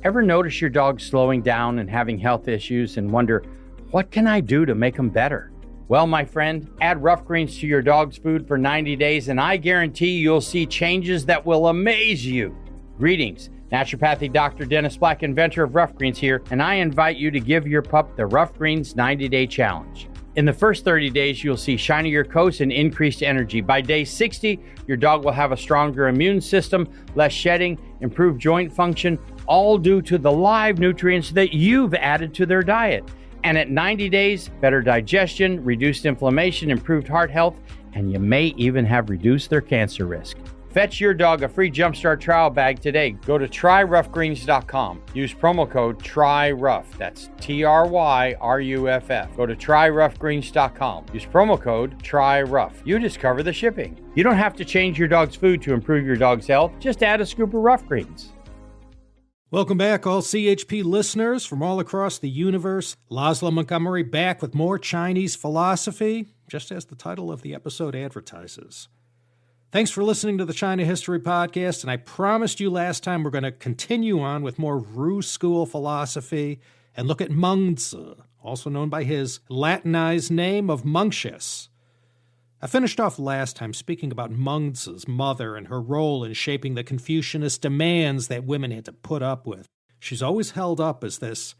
Ever notice your dog slowing down and having health issues and wonder, what can I do to make them better? Well, my friend, add Rough Greens to your dog's food for 90 days and I guarantee you'll see changes that will amaze you. Greetings, naturopathic Dr. Dennis Black, inventor of Rough Greens here, and I invite you to give your pup the Rough Greens 90-day challenge. In the first 30 days, you'll see shinier coats and increased energy. By day 60, your dog will have a stronger immune system, less shedding, improved joint function, all due to the live nutrients that you've added to their diet. And at 90 days, better digestion, reduced inflammation, improved heart health, and you may even have reduced their cancer risk. Fetch your dog a free Jumpstart trial bag today. Go to tryroughgreens.com. Use promo code TRYROUGH. That's TRYRUFF. Go to tryroughgreens.com. Use promo code TRYROUGH. You discover the shipping. You don't have to change your dog's food to improve your dog's health. Just add a scoop of Rough Greens. Welcome back, all CHP listeners from all across the universe. Laszlo Montgomery back with more Chinese philosophy, just as the title of the episode advertises. Thanks for listening to the China History Podcast, and I promised you last time we're going to continue on with more Ru School philosophy and look at Mengzi, also known by his Latinized name of Mencius. I finished off last time speaking about Mengzi's mother and her role in shaping the Confucianist demands that women had to put up with. She's always held up as this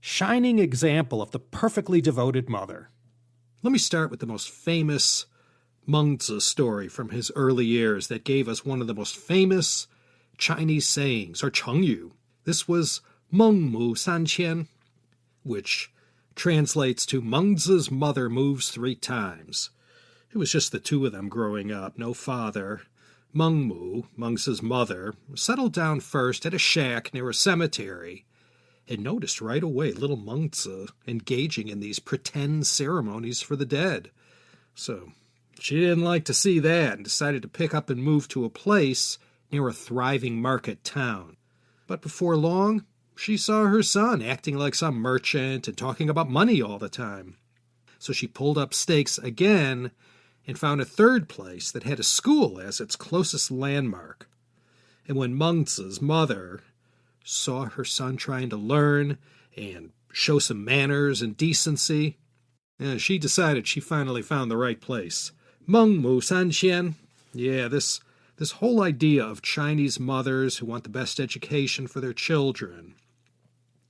shining example of the perfectly devoted mother. Let me start with the most famous Mengzi story from his early years that gave us one of the most famous Chinese sayings, or chengyu. This was Meng Mu San Qian, which translates to Mengzi's mother moves 3 times. It was just the two of them growing up, no father. Meng Mu, Mengzi's mother, settled down first at a shack near a cemetery and noticed right away little Mengzi engaging in these pretend ceremonies for the dead. So she didn't like to see that and decided to pick up and move to a place near a thriving market town. But before long, she saw her son acting like some merchant and talking about money all the time. So she pulled up stakes again and found a third place that had a school as its closest landmark. And when Mengzi's mother saw her son trying to learn and show some manners and decency, she decided she finally found the right place. Meng Mu San Qian. Yeah, this whole idea of Chinese mothers who want the best education for their children.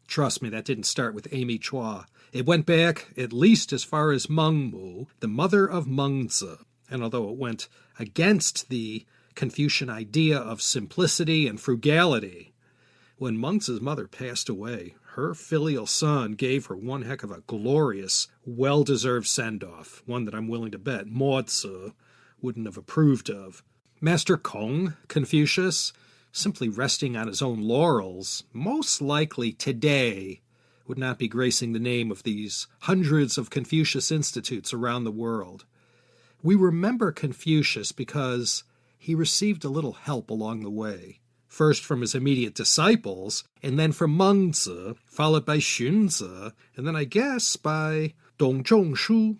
Trust me, that didn't start with Amy Chua. It went back at least as far as Meng Mu, the mother of Mengzi. And although it went against the Confucian idea of simplicity and frugality, when Mengzi's mother passed away, her filial son gave her one heck of a glorious, well-deserved send-off, one that I'm willing to bet Mo Tzu wouldn't have approved of. Master Kong, Confucius, simply resting on his own laurels, most likely today would not be gracing the name of these hundreds of Confucius institutes around the world. We remember Confucius because he received a little help along the way. First from his immediate disciples, and then from Mengzi, followed by Xunzi, and then I guess by Dong Zhongshu.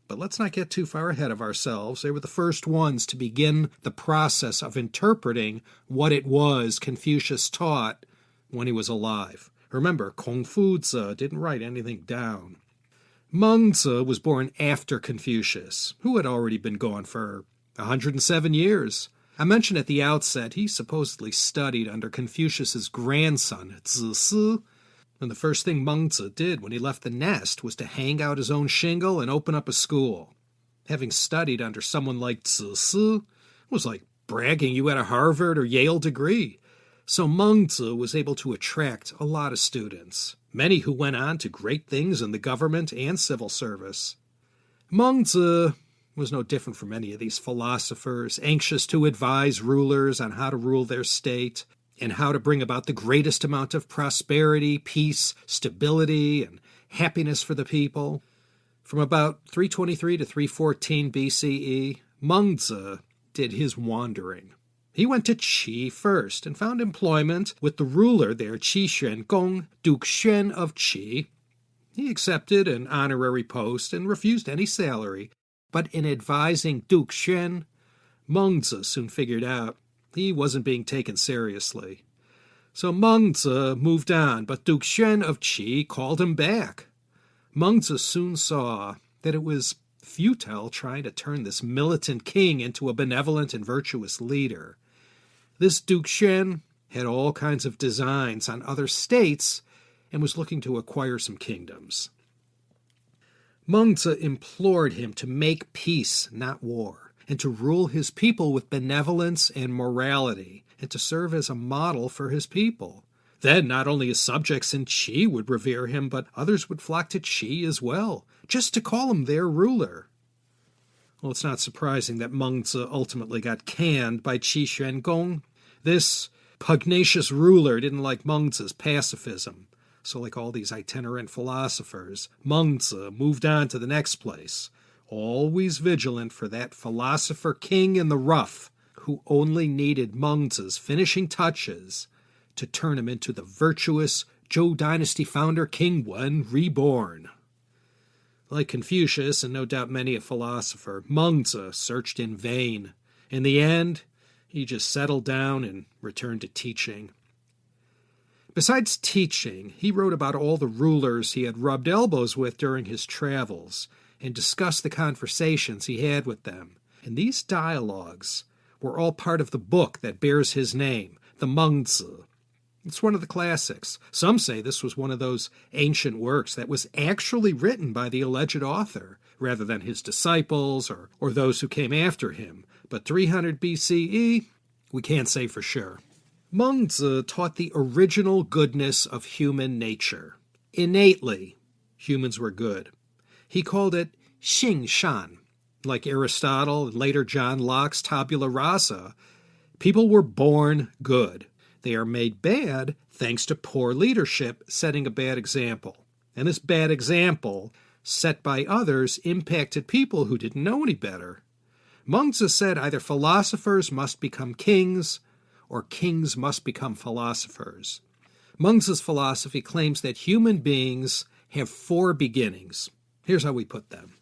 But let's not get too far ahead of ourselves. They were the first ones to begin the process of interpreting what it was Confucius taught when he was alive. Remember, Confuzi didn't write anything down. Mengzi was born after Confucius, who had already been gone for 107 years. I mentioned at the outset he supposedly studied under Confucius's grandson, Zisi, and the first thing Mengzi did when he left the nest was to hang out his own shingle and open up a school. Having studied under someone like Zisi was like bragging you had a Harvard or Yale degree. So Mengzi was able to attract a lot of students, many who went on to great things in the government and civil service. Mengzi was no different from any of these philosophers, anxious to advise rulers on how to rule their state and how to bring about the greatest amount of prosperity, peace, stability, and happiness for the people. From about 323 to 314 BCE, Mengzi did his wandering. He went to Qi first and found employment with the ruler there, Qi Xuangong, Duke Xuan of Qi. He accepted an honorary post and refused any salary, but in advising Duke Xuan, Mengzi soon figured out he wasn't being taken seriously. So Mengzi moved on, but Duke Xuan of Qi called him back. Mengzi soon saw that it was futile trying to turn this militant king into a benevolent and virtuous leader. This Duke Xuan had all kinds of designs on other states and was looking to acquire some kingdoms. Mengzi implored him to make peace, not war, and to rule his people with benevolence and morality, and to serve as a model for his people. Then not only his subjects in Qi would revere him, but others would flock to Qi as well, just to call him their ruler. Well, it's not surprising that Mengzi ultimately got canned by Qi Xuangong. This pugnacious ruler didn't like Mengzi's pacifism. So like all these itinerant philosophers, Mengzi moved on to the next place, always vigilant for that philosopher king in the rough who only needed Mengzi's finishing touches to turn him into the virtuous Zhou dynasty founder King Wen reborn. Like Confucius, and no doubt many a philosopher, Mengzi searched in vain. In the end, he just settled down and returned to teaching. Besides teaching, he wrote about all the rulers he had rubbed elbows with during his travels and discussed the conversations he had with them. And these dialogues were all part of the book that bears his name, the Mengzi. It's one of the classics. Some say this was one of those ancient works that was actually written by the alleged author, rather than his disciples or those who came after him. But 300 BCE, we can't say for sure. Mengzi taught the original goodness of human nature. Innately, humans were good. He called it xing shan. Like Aristotle and later John Locke's tabula rasa, people were born good. They are made bad thanks to poor leadership setting a bad example. And this bad example, set by others, impacted people who didn't know any better. Mengzi said either philosophers must become kings, or kings must become philosophers. Mengzi's philosophy claims that human beings have 4 beginnings. Here's how we put them.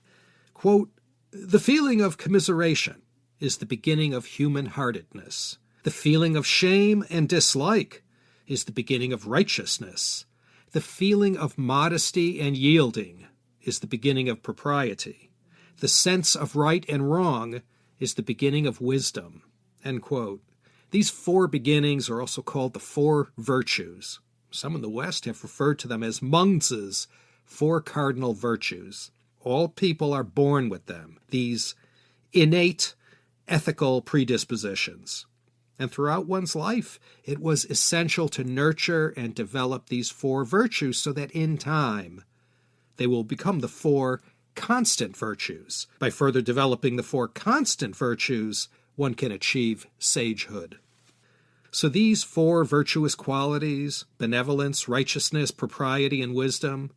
Quote, "The feeling of commiseration is the beginning of human-heartedness. The feeling of shame and dislike is the beginning of righteousness. The feeling of modesty and yielding is the beginning of propriety. The sense of right and wrong is the beginning of wisdom." End quote. These 4 beginnings are also called the 4 virtues. Some in the West have referred to them as Mengzi's 4 cardinal virtues. All people are born with them, these innate ethical predispositions. And throughout one's life, it was essential to nurture and develop these 4 virtues so that in time they will become the 4 constant virtues. By further developing the 4 constant virtues, one can achieve sagehood. So these 4 virtuous qualities, benevolence, righteousness, propriety, and wisdom,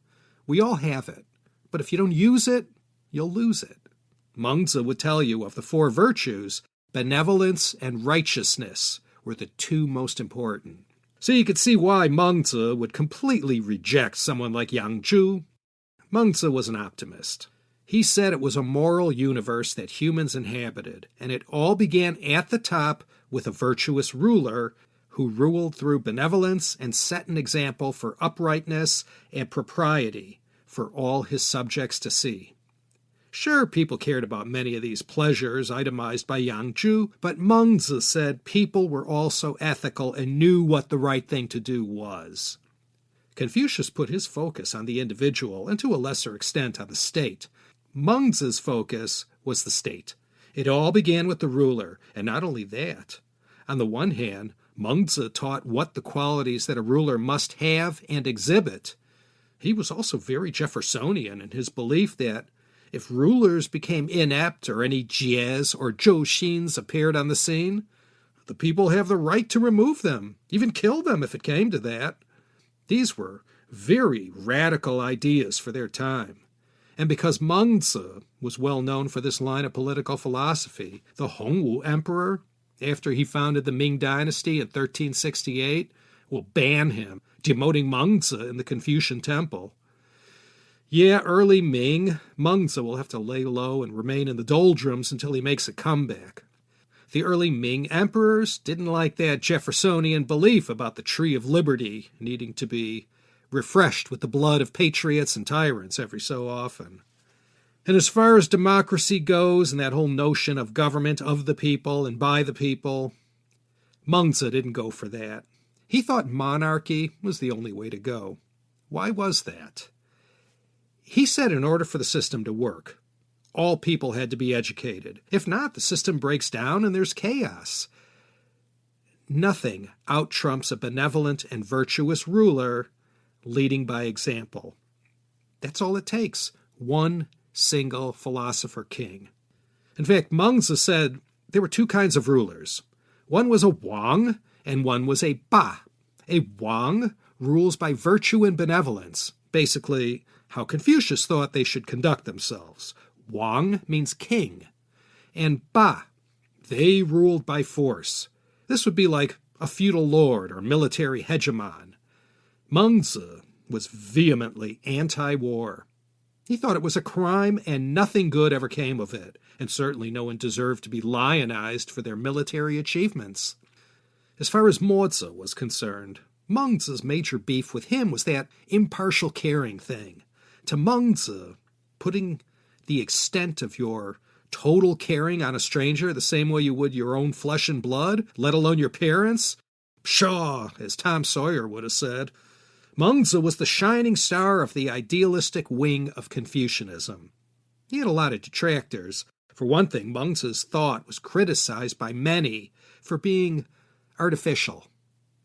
we all have it. But if you don't use it, you'll lose it. Mengzi would tell you of the 4 virtues, benevolence and righteousness were the 2 most important. So you could see why Mengzi would completely reject someone like Yang Zhu. Mengzi was an optimist. He said it was a moral universe that humans inhabited, and it all began at the top with a virtuous ruler who ruled through benevolence and set an example for uprightness and propriety for all his subjects to see. Sure, people cared about many of these pleasures itemized by Yang Zhu, but Mengzi said people were also ethical and knew what the right thing to do was. Confucius put his focus on the individual and to a lesser extent on the state. Mengzi's focus was the state. It all began with the ruler, and not only that. On the one hand, Mengzi taught what the qualities that a ruler must have and exhibit. He was also very Jeffersonian in his belief that if rulers became inept or any jies or zhouxins appeared on the scene, the people have the right to remove them, even kill them if it came to that. These were very radical ideas for their time. And because Mengzi was well known for this line of political philosophy, the Hongwu emperor, after he founded the Ming dynasty in 1368, will ban him, demoting Mengzi in the Confucian temple. Yeah, early Ming, Mengzi will have to lay low and remain in the doldrums until he makes a comeback. The early Ming emperors didn't like that Jeffersonian belief about the tree of liberty needing to be refreshed with the blood of patriots and tyrants every so often. And as far as democracy goes and that whole notion of government of the people and by the people, Mengzi didn't go for that. He thought monarchy was the only way to go. Why was that? He said in order for the system to work, all people had to be educated. If not, the system breaks down and there's chaos. Nothing out-trumps a benevolent and virtuous ruler leading by example. That's all it takes. One single philosopher king. In fact, Mengzi said there were two kinds of rulers. One was a Wang and one was a Ba. A Wang rules by virtue and benevolence, basically how Confucius thought they should conduct themselves. Wang means king. And Ba, they ruled by force. This would be like a feudal lord or military hegemon. Mengzi was vehemently anti-war. He thought it was a crime and nothing good ever came of it, and certainly no one deserved to be lionized for their military achievements. As far as Mozi was concerned, Mengzi's major beef with him was that impartial caring thing. To Mengzi, putting the extent of your total caring on a stranger the same way you would your own flesh and blood, let alone your parents? Pshaw, as Tom Sawyer would have said. Mengzi was the shining star of the idealistic wing of Confucianism. He had a lot of detractors. For one thing, Mengzi's thought was criticized by many for being artificial.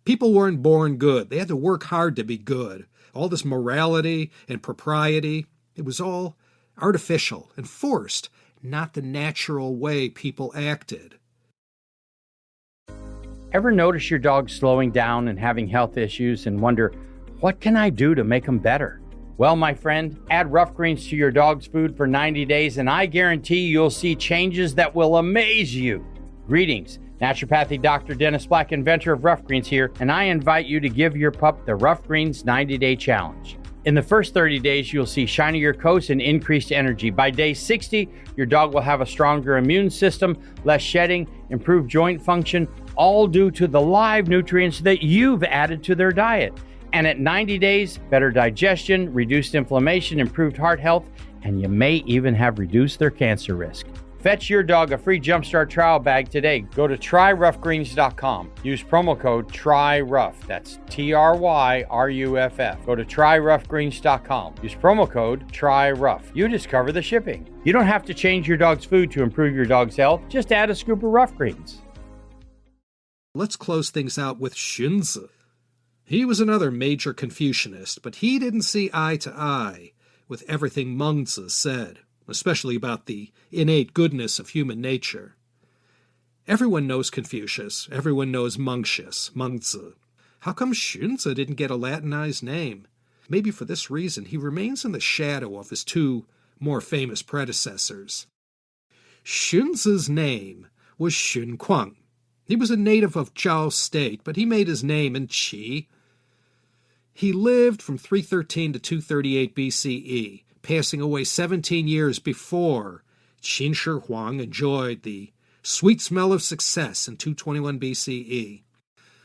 People weren't born good. They had to work hard to be good. All this morality and propriety, it was all artificial and forced, not the natural way people acted. Ever notice your dog slowing down and having health issues and wonder, what can I do to make them better? Well, my friend, add rough greens to your dog's food for 90 days and I guarantee you'll see changes that will amaze you. Greetings, naturopathic Dr. Dennis Black, inventor of Rough Greens here, and I invite you to give your pup the Rough Greens 90-day challenge. In the first 30 days, you'll see shinier coats and increased energy. By day 60, your dog will have a stronger immune system, less shedding, improved joint function, all due to the live nutrients that you've added to their diet. And at 90 days, better digestion, reduced inflammation, improved heart health, and you may even have reduced their cancer risk. Fetch your dog a free Jumpstart trial bag today. Go to tryroughgreens.com. Use promo code TRYROUGH. That's TRYRUFF. Go to tryroughgreens.com. Use promo code TRYROUGH. You discover the shipping. You don't have to change your dog's food to improve your dog's health. Just add a scoop of Rough Greens. Let's close things out with Xunzi. He was another major Confucianist, but he didn't see eye to eye with everything Mengzi said, especially about the innate goodness of human nature. Everyone knows Confucius. Everyone knows Mengzi. How come Xunzi didn't get a Latinized name? Maybe for this reason, he remains in the shadow of his two more famous predecessors. Xunzi's name was Xun Kuang. He was a native of Zhao State, but he made his name in Qi. He lived from 313 to 238 BCE, passing away 17 years before Qin Shi Huang enjoyed the sweet smell of success in 221 BCE.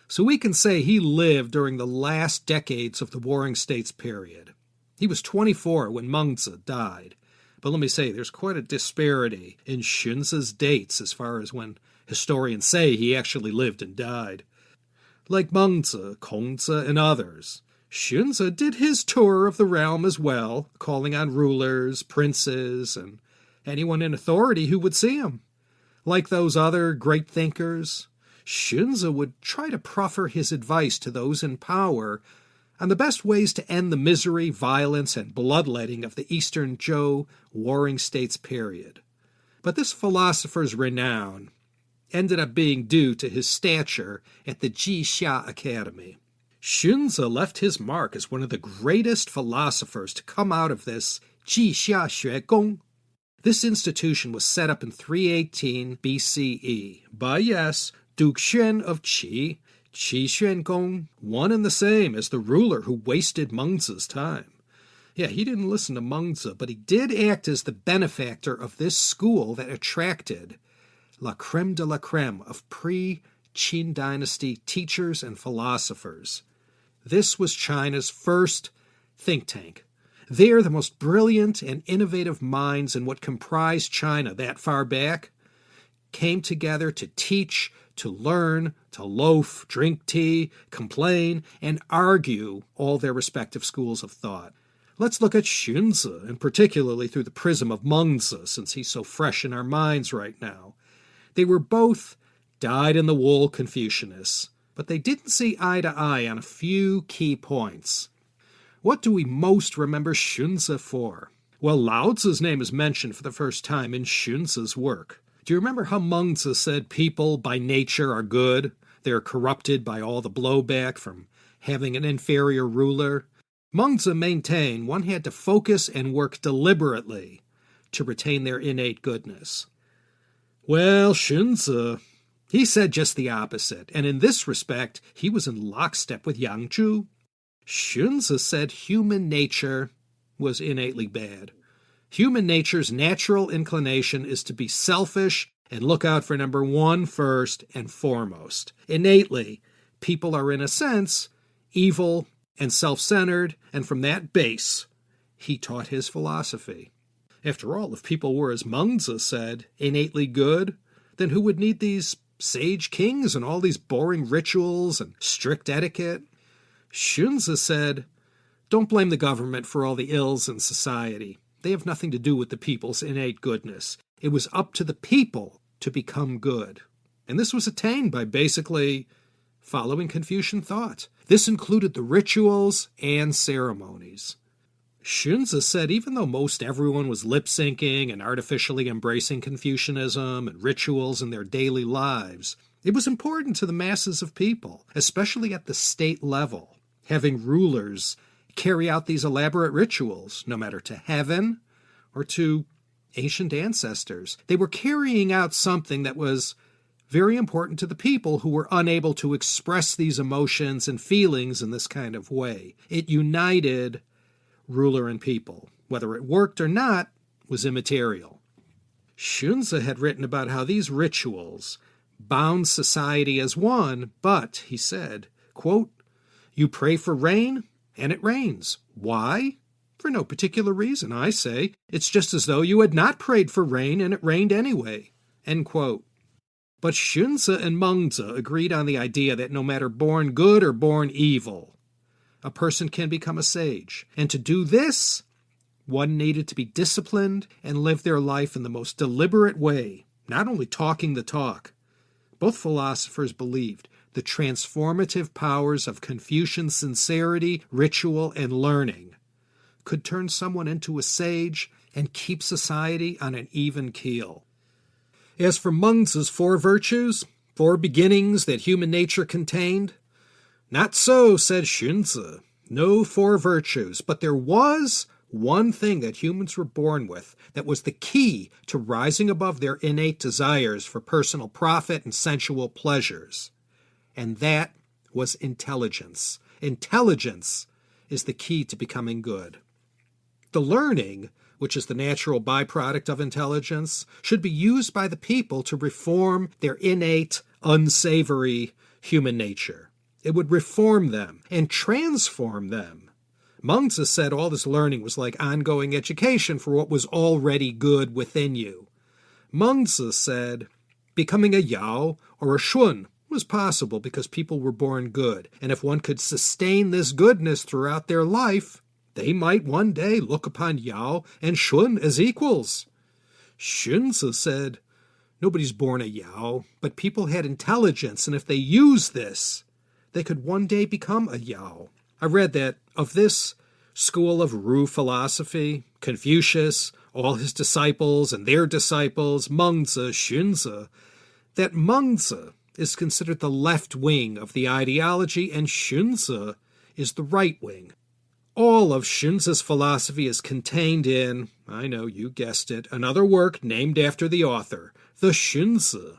So we can say he lived during the last decades of the Warring States period. He was 24 when Mengzi died. But let me say, there's quite a disparity in Xunzi's dates as far as when historians say he actually lived and died. Like Mengzi, Kongzi, and others, Xunzi did his tour of the realm as well, calling on rulers, princes, and anyone in authority who would see him. Like those other great thinkers, Xunzi would try to proffer his advice to those in power on the best ways to end the misery, violence, and bloodletting of the Eastern Zhou Warring States period. But this philosopher's renown ended up being due to his stature at the Jixia Academy. Xunzi left his mark as one of the greatest philosophers to come out of this Jixia Xuegong. This institution was set up in 318 BCE by, yes, Duke Xuan of Qi, Qi Xuangong, one and the same as the ruler who wasted Mengzi's time. Yeah, he didn't listen to Mengzi, but he did act as the benefactor of this school that attracted la creme de la creme of pre-Qin dynasty teachers and philosophers. This was China's first think tank. There, the most brilliant and innovative minds in what comprised China that far back came together to teach, to learn, to loaf, drink tea, complain, and argue all their respective schools of thought. Let's look at Xunzi, and particularly through the prism of Mengzi, since he's so fresh in our minds right now. They were both dyed-in-the-wool Confucianists, but they didn't see eye to eye on a few key points. What do we most remember Xunzi for? Well, Lao Tzu's name is mentioned for the first time in Xunzi's work. Do you remember how Mengzi said people by nature are good? They're corrupted by all the blowback from having an inferior ruler. Mengzi maintained one had to focus and work deliberately to retain their innate goodness. Well, Xunzi, he said just the opposite, and in this respect, he was in lockstep with Yang Zhu. Xunzi said human nature was innately bad. Human nature's natural inclination is to be selfish and look out for number one first and foremost. Innately, people are in a sense evil and self-centered, and from that base, he taught his philosophy. After all, if people were, as Mengzi said, innately good, then who would need these sage kings and all these boring rituals and strict etiquette? Xunzi said, don't blame the government for all the ills in society. They have nothing to do with the people's innate goodness. It was up to the people to become good. And this was attained by basically following Confucian thought. This included the rituals and ceremonies. Xunzi said even though most everyone was lip-syncing and artificially embracing Confucianism and rituals in their daily lives, it was important to the masses of people, especially at the state level, having rulers carry out these elaborate rituals, no matter to heaven or to ancient ancestors. They were carrying out something that was very important to the people who were unable to express these emotions and feelings in this kind of way. It united ruler and people. Whether it worked or not was immaterial. Xunzi had written about how these rituals bound society as one, but, he said, quote, you pray for rain, and it rains. Why? For no particular reason, I say. It's just as though you had not prayed for rain, and it rained anyway. End quote. But Xunzi and Mengzi agreed on the idea that no matter born good or born evil, a person can become a sage. And to do this, one needed to be disciplined and live their life in the most deliberate way, not only talking the talk. Both philosophers believed the transformative powers of Confucian sincerity, ritual, and learning could turn someone into a sage and keep society on an even keel. As for Mengzi's four virtues, four beginnings that human nature contained, not so, said Xunzi. No four virtues, but there was one thing that humans were born with that was the key to rising above their innate desires for personal profit and sensual pleasures. And that was intelligence. Intelligence is the key to becoming good. The learning, which is the natural byproduct of intelligence, should be used by the people to reform their innate, unsavory human nature. It would reform them and transform them. Mengzi said all this learning was like ongoing education for what was already good within you. Mengzi said becoming a Yao or a Shun was possible because people were born good, and if one could sustain this goodness throughout their life, they might one day look upon Yao and Shun as equals. Xunzi said, nobody's born a Yao, but people had intelligence, and if they used this, they could one day become a Yao. I read that of this school of Ru philosophy, Confucius, all his disciples and their disciples, Mengzi, Xunzi, that Mengzi is considered the left wing of the ideology and Xunzi is the right wing. All of Xunzi's philosophy is contained in, I know, you guessed it, another work named after the author, the Xunzi.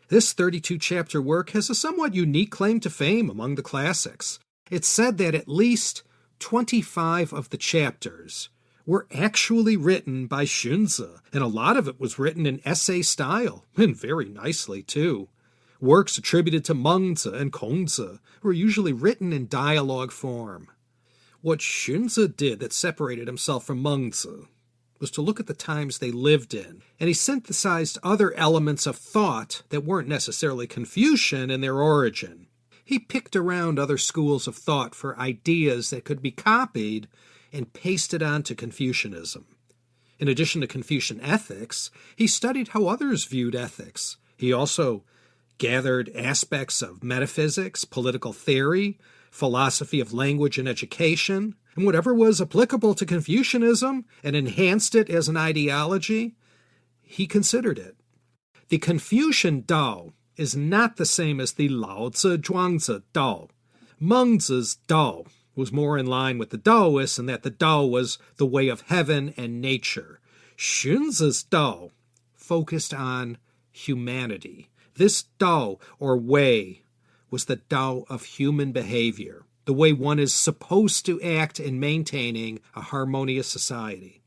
This 32-chapter work has a somewhat unique claim to fame among the classics. It's said that at least 25 of the chapters were actually written by Xunzi, and a lot of it was written in essay style, and very nicely too. Works attributed to Mengzi and Confucianist were usually written in dialogue form. What Xunzi did that separated himself from Mengzi was to look at the times they lived in, and he synthesized other elements of thought that weren't necessarily Confucian in their origin. He picked around other schools of thought for ideas that could be copied and pasted onto Confucianism. In addition to Confucian ethics, he studied how others viewed ethics. He also gathered aspects of metaphysics, political theory, philosophy of language and education, and whatever was applicable to Confucianism and enhanced it as an ideology, he considered it. The Confucian Tao is not the same as the Laozi Zhuangzi Tao. Mengzi's Tao was more in line with the Taoists in that the Tao was the way of heaven and nature. Xunzi's Tao focused on humanity. This Tao, or way, was the Tao of human behavior, the way one is supposed to act in maintaining a harmonious society.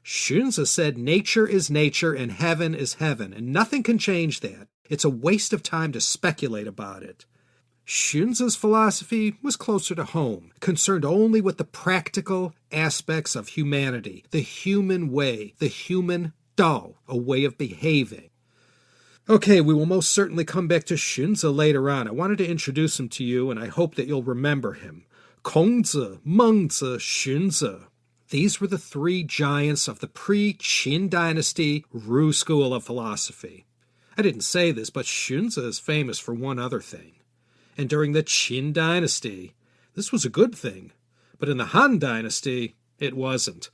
Xunzi said nature is nature and heaven is heaven, and nothing can change that. It's a waste of time to speculate about it. Xunzi's philosophy was closer to home, concerned only with the practical aspects of humanity, the human way, the human Tao, a way of behaving. Okay, we will most certainly come back to Xunzi later on. I wanted to introduce him to you, and I hope that you'll remember him. Kongzi, Mengzi, Xunzi. These were the three giants of the pre-Qin dynasty Ru school of philosophy. I didn't say this, but Xunzi is famous for one other thing. And during the Qin dynasty, this was a good thing. But in the Han dynasty, it wasn't.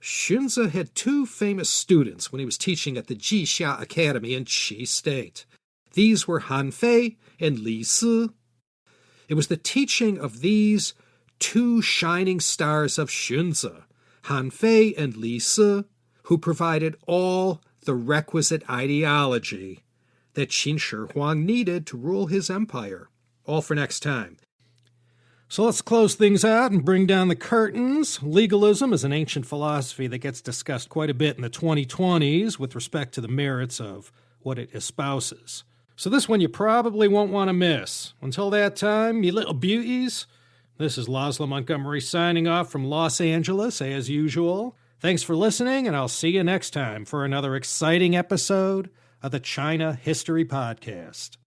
Xunzi had two famous students when he was teaching at the Jixia Academy in Qi State. These were Han Fei and Li Si. It was the teaching of these two shining stars of Xunzi, Han Fei and Li Si, who provided all the requisite ideology that Qin Shi Huang needed to rule his empire. All for next time. So let's close things out and bring down the curtains. Legalism is an ancient philosophy that gets discussed quite a bit in the 2020s with respect to the merits of what it espouses. So this one you probably won't want to miss. Until that time, you little beauties, this is Laszlo Montgomery signing off from Los Angeles, as usual. Thanks for listening, and I'll see you next time for another exciting episode of the China History Podcast.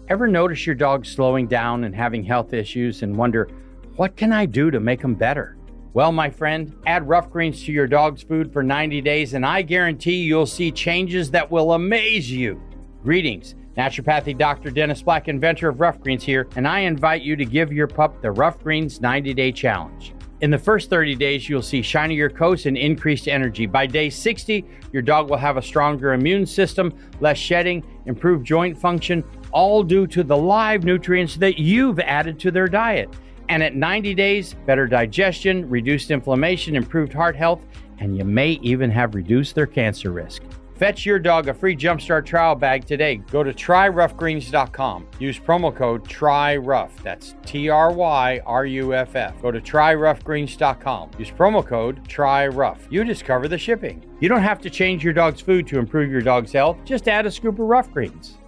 Ever notice your dog slowing down and having health issues and wonder, what can I do to make them better? Well, my friend, add rough greens to your dog's food for 90 days and I guarantee you'll see changes that will amaze you. Greetings, naturopathic Dr. Dennis Black, inventor of Rough Greens here, and I invite you to give your pup the Rough Greens 90-day challenge. In the first 30 days, you'll see shinier coats and increased energy. By day 60, your dog will have a stronger immune system, less shedding, improved joint function, all due to the live nutrients that you've added to their diet. And at 90 days, better digestion, reduced inflammation, improved heart health, and you may even have reduced their cancer risk. Fetch your dog a free Jumpstart trial bag today. Go to tryroughgreens.com. Use promo code TRYROUGH. That's TRYRUFF. Go to tryroughgreens.com. Use promo code TRYROUGH. You discover the shipping. You don't have to change your dog's food to improve your dog's health. Just add a scoop of Rough Greens.